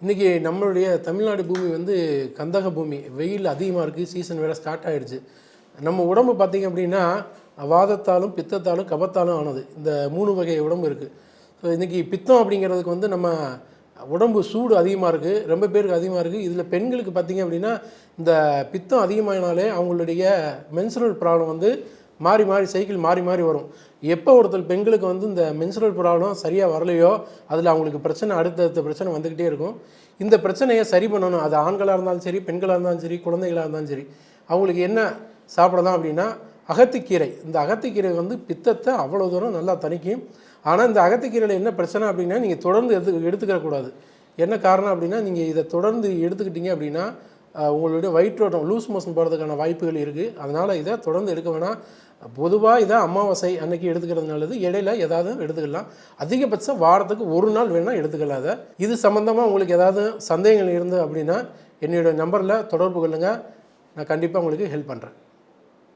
இன்றைக்கி நம்மளுடைய தமிழ்நாடு பூமி வந்து கந்தக பூமி, வெயில் அதிகமாக இருக்குது, சீசன் வேறு ஸ்டார்ட் ஆகிடுச்சு. நம்ம உடம்பு பார்த்திங்க அப்படின்னா வாதத்தாலும் பித்தத்தாலும் கபத்தாலும் ஆனது. இந்த 3 வகை உடம்பு இருக்குது. ஸோ இன்றைக்கி பித்தம் அப்படிங்கிறதுக்கு வந்து நம்ம உடம்பு சூடு அதிகமாக இருக்குது, ரொம்ப பேருக்கு அதிகமாக இருக்குது. இதில் பெண்களுக்கு பார்த்திங்க அப்படின்னா இந்த பித்தம் அதிகமானாலே அவங்களுடைய மென்சுரல் ப்ராப்ளம் வந்து மாறி மாறி சைக்கிள் மாறி மாறி வரும். எப்போ ஒருத்தர் பெண்களுக்கு வந்து இந்த மென்சுரல் ப்ராப்ளம் சரியாக வரலையோ அதில் அவங்களுக்கு பிரச்சனை அடுத்தடுத்த பிரச்சனை வந்துக்கிட்டே இருக்கும். இந்த பிரச்சனையை சரி பண்ணணும். அது ஆண்களாக இருந்தாலும் சரி, பெண்களாக இருந்தாலும் சரி, குழந்தைகளாக இருந்தாலும் சரி, அவங்களுக்கு என்ன சாப்பிடலாம் அப்படின்னா அகத்திக்கீரை. இந்த அகத்திக்கீரை வந்து பித்தத்தை அவ்வளோ தூரம் நல்லா தணிக்கும். ஆனால் இந்த அகத்திக்கீரையில் என்ன பிரச்சனை அப்படின்னா நீங்கள் தொடர்ந்து எடுத்துக்கிறக்கூடாது. என்ன காரணம் அப்படின்னா நீங்கள் இதை தொடர்ந்து எடுத்துக்கிட்டீங்க அப்படின்னா உங்களுடைய வயிற்றோட்டம் லூஸ் மோஷன் போகிறதுக்கான வாய்ப்புகள் இருக்குது. அதனால் இதை தொடர்ந்து எடுக்க வேணாம். பொதுவாக இதை அமாவாசை அன்னைக்கு எடுத்துக்கிறது நல்லது. இடையில ஏதாவது எடுத்துக்கலாம். அதிகபட்சம் வாரத்துக்கு 1 நாள் வேணால் எடுத்துக்கலாம். அதை இது சம்மந்தமாக உங்களுக்கு ஏதாவது சந்தேகங்கள் இருந்து அப்படின்னா என்னுடைய நம்பரில் தொடர்பு கொள்ளுங்கள். நான் கண்டிப்பாக உங்களுக்கு ஹெல்ப் பண்ணுறேன்.